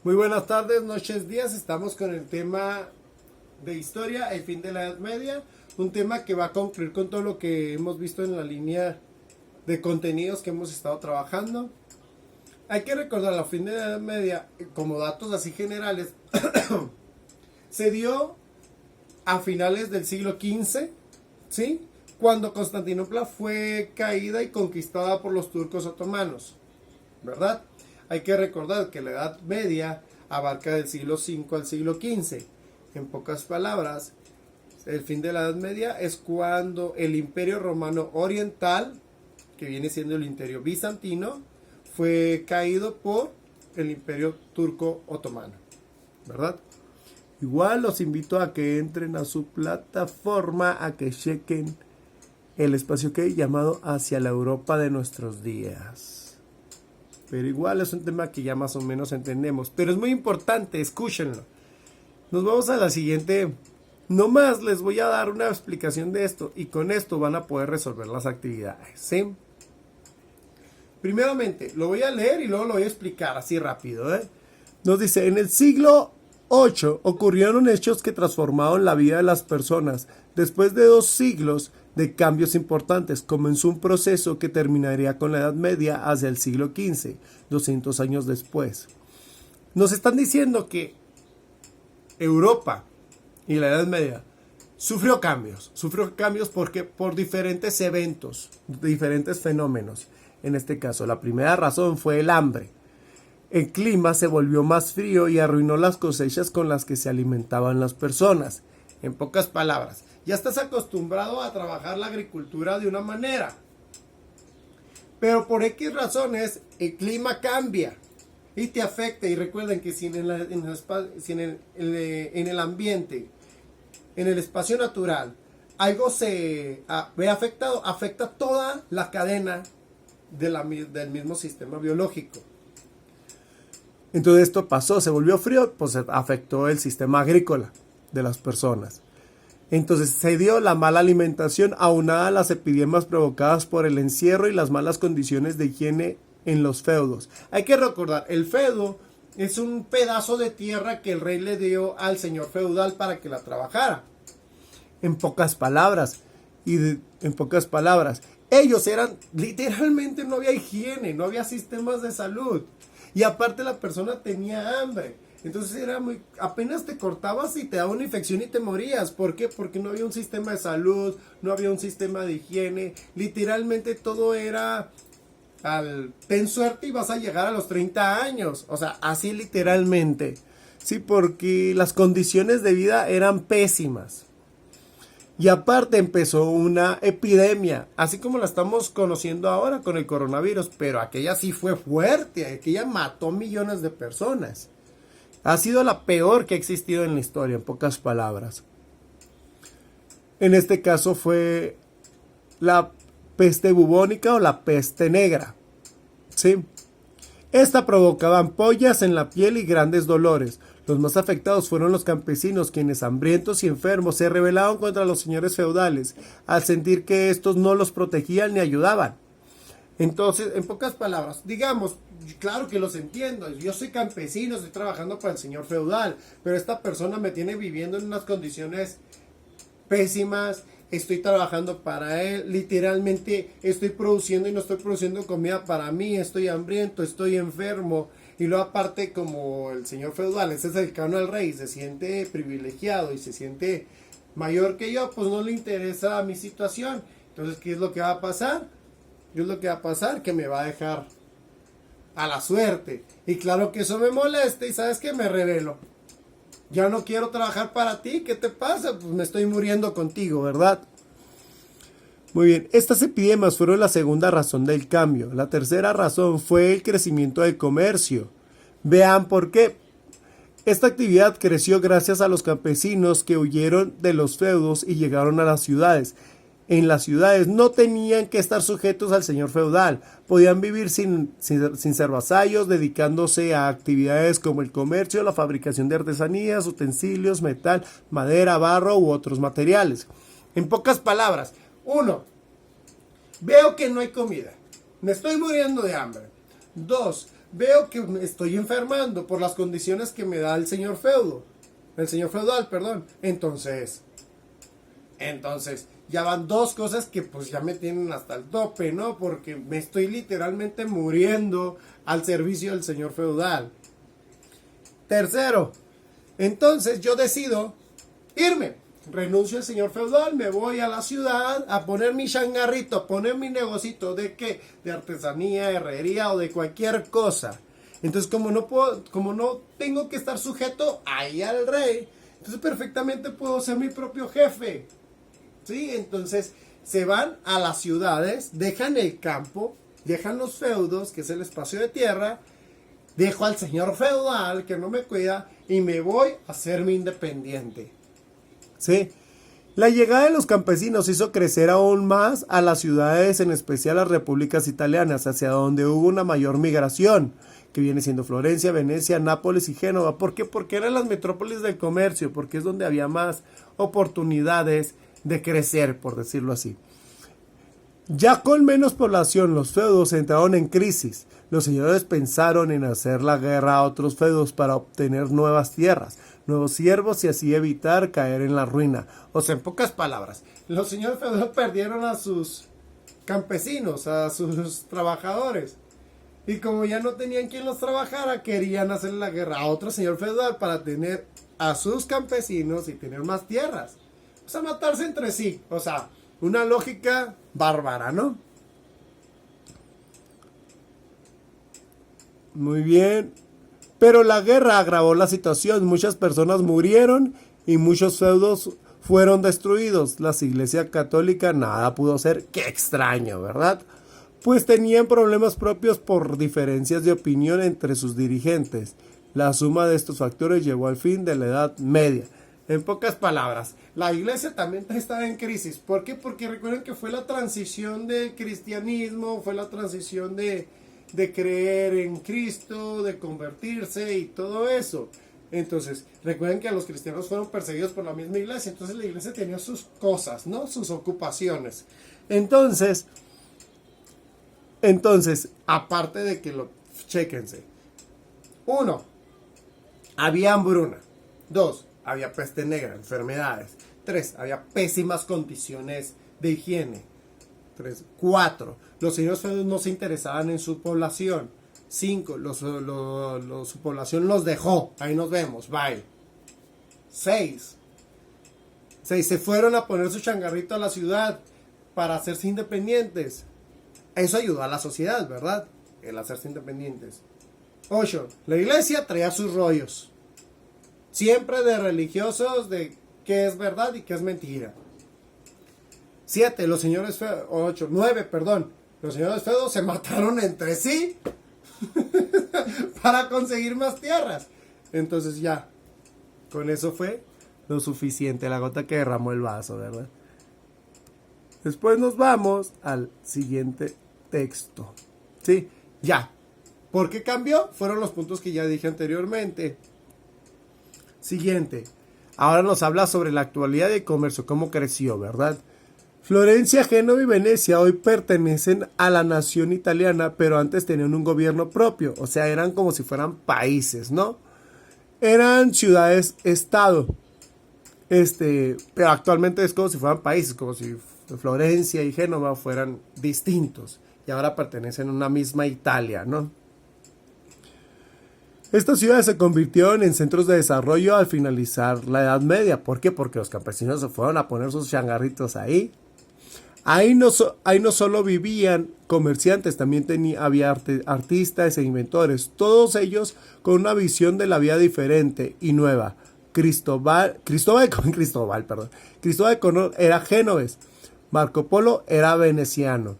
Muy buenas tardes, noches, días. Estamos con el tema de historia, el fin de la Edad Media. Un tema que va a concluir con todo lo que hemos visto en la línea de contenidos que hemos estado trabajando. Hay que recordar, la fin de la Edad Media, como datos así generales, se dio a finales del siglo XV, ¿sí? Cuando Constantinopla fue caída y conquistada por los turcos otomanos, ¿verdad? Hay que recordar que la Edad Media abarca del siglo V al siglo XV. En pocas palabras, el fin de la Edad Media es cuando el Imperio Romano Oriental, que viene siendo el Imperio Bizantino, fue caído por el Imperio Turco Otomano, ¿verdad? Igual los invito a que entren a su plataforma, a que chequen el espacio que hay llamado Hacia la Europa de nuestros días. Pero igual es un tema que ya más o menos entendemos. Pero es muy importante, escúchenlo. Nos vamos a la siguiente. No más les voy a dar una explicación de esto. Y con esto van a poder resolver las actividades, ¿sí? Primeramente, lo voy a leer y luego lo voy a explicar así rápido, ¿eh? Nos dice, en el siglo VIII ocurrieron hechos que transformaron la vida de las personas. Después de 2 siglos de cambios importantes, comenzó un proceso que terminaría con la Edad Media hacia el siglo XV, 200 años después. Nos están diciendo que Europa y la Edad Media sufrió cambios porque por diferentes eventos, diferentes fenómenos. En este caso, la primera razón fue el hambre. El clima se volvió más frío y arruinó las cosechas con las que se alimentaban las personas. En pocas palabras, ya estás acostumbrado a trabajar la agricultura de una manera. Pero por X razones, el clima cambia y te afecta. Y recuerden que si en el ambiente, en el espacio natural, algo se ve afectado, afecta toda la cadena del mismo sistema biológico. Entonces esto pasó, se volvió frío, pues afectó el sistema agrícola de las personas. Entonces se dio la mala alimentación aunada a las epidemias provocadas por el encierro y las malas condiciones de higiene en los feudos. Hay que recordar, el feudo es un pedazo de tierra que el rey le dio al señor feudal para que la trabajara. En pocas palabras, ellos eran, literalmente no había higiene, no había sistemas de salud. Y aparte la persona tenía hambre. Entonces era apenas te cortabas y te daba una infección y te morías. ¿Por qué? Porque no había un sistema de salud, no había un sistema de higiene. Literalmente todo era ten suerte y vas a llegar a los 30 años. O sea, así literalmente. Sí, porque las condiciones de vida eran pésimas. Y aparte empezó una epidemia, así como la estamos conociendo ahora con el coronavirus, pero aquella sí fue fuerte, aquella mató millones de personas. Ha sido la peor que ha existido en la historia, en pocas palabras. En este caso fue la peste bubónica o la peste negra, ¿sí? Esta provocaba ampollas en la piel y grandes dolores. Los más afectados fueron los campesinos, quienes hambrientos y enfermos se rebelaron contra los señores feudales, al sentir que estos no los protegían ni ayudaban. Entonces, en pocas palabras, digamos, claro que los entiendo, yo soy campesino, estoy trabajando para el señor feudal, pero esta persona me tiene viviendo en unas condiciones pésimas, estoy trabajando para él, literalmente estoy produciendo y no estoy produciendo comida para mí, estoy hambriento, estoy enfermo. Y luego aparte, como el señor feudal es cercano al rey, se siente privilegiado y se siente mayor que yo, pues no le interesa mi situación. Entonces, ¿qué es lo que va a pasar? ¿Qué es lo que va a pasar? Que me va a dejar a la suerte. Y claro que eso me molesta y ¿sabes qué? Me rebelo. Ya no quiero trabajar para ti, ¿qué te pasa? Pues me estoy muriendo contigo, ¿verdad? Muy bien, estas epidemias fueron la segunda razón del cambio. La tercera razón fue el crecimiento del comercio. Vean por qué. Esta actividad creció gracias a los campesinos que huyeron de los feudos y llegaron a las ciudades. En las ciudades no tenían que estar sujetos al señor feudal, podían vivir sin ser vasallos, dedicándose a actividades como el comercio, la fabricación de artesanías, utensilios, metal, madera, barro u otros materiales. En pocas palabras, 1. Veo que no hay comida, me estoy muriendo de hambre. 2. veo que me estoy enfermando por las condiciones que me da el señor feudal, perdón. Entonces, ya van dos cosas que pues ya me tienen hasta el tope, ¿no? Porque me estoy literalmente muriendo al servicio del señor feudal. Tercero, entonces yo decido irme. Renuncio al señor feudal, me voy a la ciudad a poner mi changarrito, a poner mi negocito de qué, de artesanía, herrería o de cualquier cosa. Entonces como no tengo que estar sujeto ahí al rey, entonces perfectamente puedo ser mi propio jefe. ¿Sí? Entonces se van a las ciudades, dejan el campo, dejan los feudos, que es el espacio de tierra, dejo al señor feudal que no me cuida y me voy a hacerme independiente. ¿Sí? La llegada de los campesinos hizo crecer aún más a las ciudades, en especial las repúblicas italianas, hacia donde hubo una mayor migración, que viene siendo Florencia, Venecia, Nápoles y Génova. ¿Por qué? Porque eran las metrópolis del comercio, porque es donde había más oportunidades de crecer, por decirlo así. Ya con menos población, los feudos entraron en crisis. Los señores pensaron en hacer la guerra a otros feudos para obtener nuevas tierras, nuevos siervos y así evitar caer en la ruina. O sea, en pocas palabras, los señores feudales perdieron a sus campesinos, a sus trabajadores. Y como ya no tenían quien los trabajara, querían hacer la guerra a otro señor feudal para tener a sus campesinos y tener más tierras. O sea, matarse entre sí. O sea, una lógica bárbara, ¿no? Muy bien. Pero la guerra agravó la situación. Muchas personas murieron y muchos feudos fueron destruidos. La Iglesia Católica nada pudo hacer. Qué extraño, ¿verdad? Pues tenían problemas propios por diferencias de opinión entre sus dirigentes. La suma de estos factores llevó al fin de la Edad Media. En pocas palabras, la iglesia también estaba en crisis. ¿Por qué? Porque recuerden que fue la transición del cristianismo, fue la transición de creer en Cristo, de convertirse y todo eso. Entonces, recuerden que los cristianos fueron perseguidos por la misma iglesia. Entonces la iglesia tenía sus cosas, ¿no? Sus ocupaciones. Entonces, aparte de que chéquense. 1. Había hambruna. 2. Había peste negra, enfermedades. 3. Había pésimas condiciones de higiene. 4. Los señores feudales no se interesaban en su población. 5. Su población los dejó. Ahí nos vemos. Bye. 6. Se fueron a poner su changarrito a la ciudad para hacerse independientes. Eso ayudó a la sociedad, ¿verdad? El hacerse independientes. 8. La iglesia traía sus rollos. Siempre de religiosos, de qué es verdad y qué es mentira. 7. Los señores feudos. 9, perdón. Los señores feudos se mataron entre sí para conseguir más tierras. Entonces ya, con eso fue lo suficiente, la gota que derramó el vaso, ¿verdad? Después nos vamos al siguiente texto. ¿Sí? Ya. ¿Por qué cambió? Fueron los puntos que ya dije anteriormente. Siguiente. Ahora nos habla sobre la actualidad del comercio, cómo creció, ¿verdad? Florencia, Génova y Venecia hoy pertenecen a la nación italiana, pero antes tenían un gobierno propio. O sea, eran como si fueran países, ¿no? Eran ciudades-estado. Pero actualmente es como si fueran países, como si Florencia y Génova fueran distintos. Y ahora pertenecen a una misma Italia, ¿no? Estas ciudades se convirtieron en centros de desarrollo al finalizar la Edad Media. ¿Por qué? Porque los campesinos se fueron a poner sus changarritos ahí. Ahí no solo vivían comerciantes, también había artistas e inventores. Todos ellos con una visión de la vida diferente y nueva. Cristóbal Colón era genovés. Marco Polo era veneciano.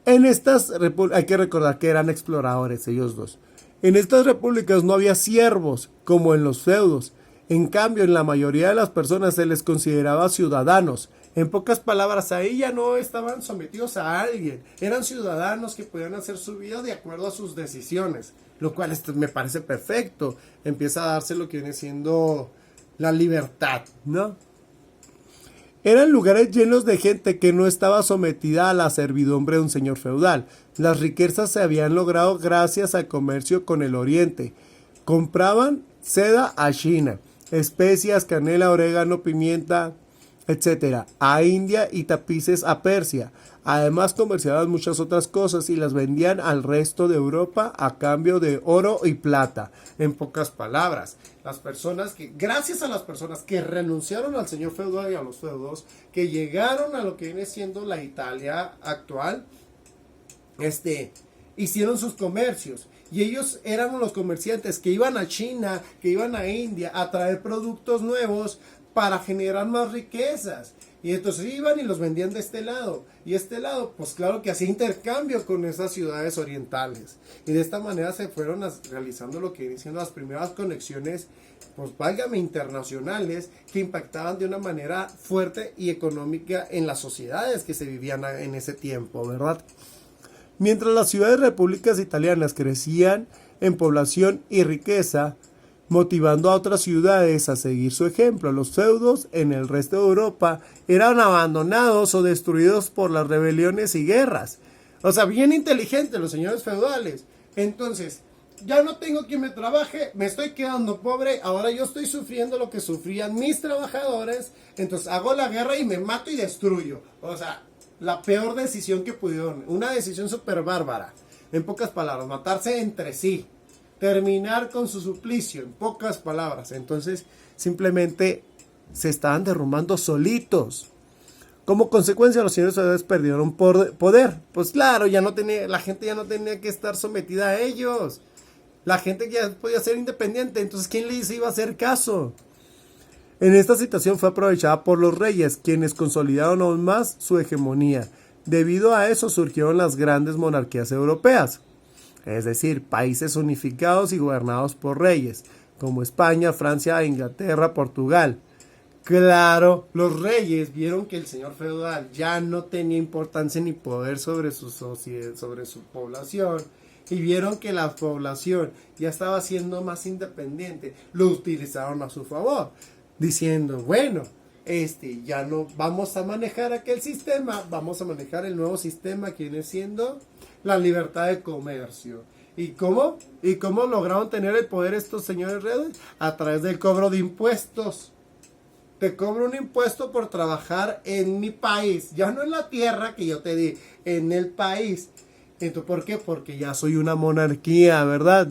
En estas repúblicas, hay que recordar que eran exploradores ellos dos. En estas repúblicas no había siervos, como en los feudos. En cambio, en la mayoría de las personas se les consideraba ciudadanos. En pocas palabras, ahí ya no estaban sometidos a alguien. Eran ciudadanos que podían hacer su vida de acuerdo a sus decisiones. Lo cual me parece perfecto. Empieza a darse lo que viene siendo la libertad, ¿no? Eran lugares llenos de gente que no estaba sometida a la servidumbre de un señor feudal. Las riquezas se habían logrado gracias al comercio con el Oriente. Compraban seda a China, especias, canela, orégano, pimienta, etcétera, a India y tapices a Persia. Además comerciaban muchas otras cosas y las vendían al resto de Europa a cambio de oro y plata. En pocas palabras, las personas que, gracias a las personas que renunciaron al señor feudal y a los feudos, que llegaron a lo que viene siendo la Italia actual, hicieron sus comercios. Y ellos eran los comerciantes que iban a China, que iban a India a traer productos nuevos para generar más riquezas. Y entonces iban y los vendían de este lado. Y este lado, pues claro que hacía intercambio con esas ciudades orientales. Y de esta manera se fueron realizando lo que vienen siendo las primeras conexiones, pues válgame, internacionales, que impactaban de una manera fuerte y económica en las sociedades que se vivían en ese tiempo, ¿verdad? Mientras las ciudades repúblicas italianas crecían en población y riqueza, motivando a otras ciudades a seguir su ejemplo, los feudos en el resto de Europa eran abandonados o destruidos por las rebeliones y guerras. O sea, bien inteligentes los señores feudales. Entonces, ya no tengo quien me trabaje, me estoy quedando pobre, ahora yo estoy sufriendo lo que sufrían mis trabajadores, entonces hago la guerra y me mato y destruyo. O sea, la peor decisión que pudieron, una decisión súper bárbara. En pocas palabras, matarse entre sí. Terminar con su suplicio, en pocas palabras. Entonces, simplemente se estaban derrumbando solitos. Como consecuencia, los señores feudales perdieron poder. Pues claro, la gente ya no tenía que estar sometida a ellos. La gente ya podía ser independiente. Entonces, ¿quién les iba a hacer caso? En esta situación fue aprovechada por los reyes, quienes consolidaron aún más su hegemonía. Debido a eso surgieron las grandes monarquías europeas. Es decir, países unificados y gobernados por reyes, como España, Francia, Inglaterra, Portugal. Claro, los reyes vieron que el señor feudal ya no tenía importancia ni poder sobre su sociedad, sobre su población, y vieron que la población ya estaba siendo más independiente. Lo utilizaron a su favor, diciendo, bueno, ya no vamos a manejar aquel sistema, vamos a manejar el nuevo sistema que viene siendo la libertad de comercio. ¿Y cómo? ¿Y cómo lograron tener el poder estos señores reyes? A través del cobro de impuestos. Te cobro un impuesto por trabajar en mi país, ya no en la tierra que yo te di, en el país. Entonces, ¿por qué? Porque ya soy una monarquía, ¿verdad?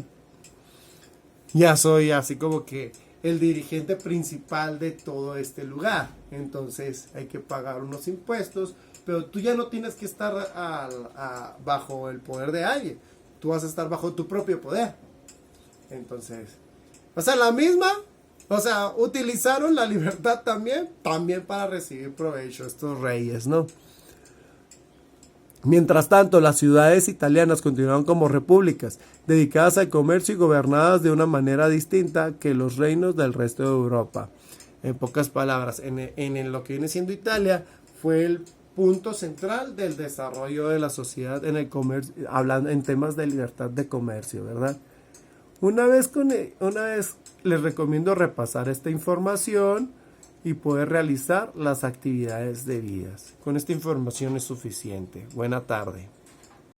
Ya soy así como que el dirigente principal de todo este lugar. Entonces hay que pagar unos impuestos, pero tú ya no tienes que estar bajo el poder de alguien. Tú vas a estar bajo tu propio poder. Entonces, utilizaron la libertad también para recibir provecho estos reyes, ¿no? Mientras tanto, las ciudades italianas continuaron como repúblicas, dedicadas al comercio y gobernadas de una manera distinta que los reinos del resto de Europa. En pocas palabras, en lo que viene siendo Italia, fue el punto central del desarrollo de la sociedad en el comercio, hablando en temas de libertad de comercio, ¿verdad? Una vez les recomiendo repasar esta información y poder realizar las actividades debidas. Con esta información es suficiente. Buena tarde.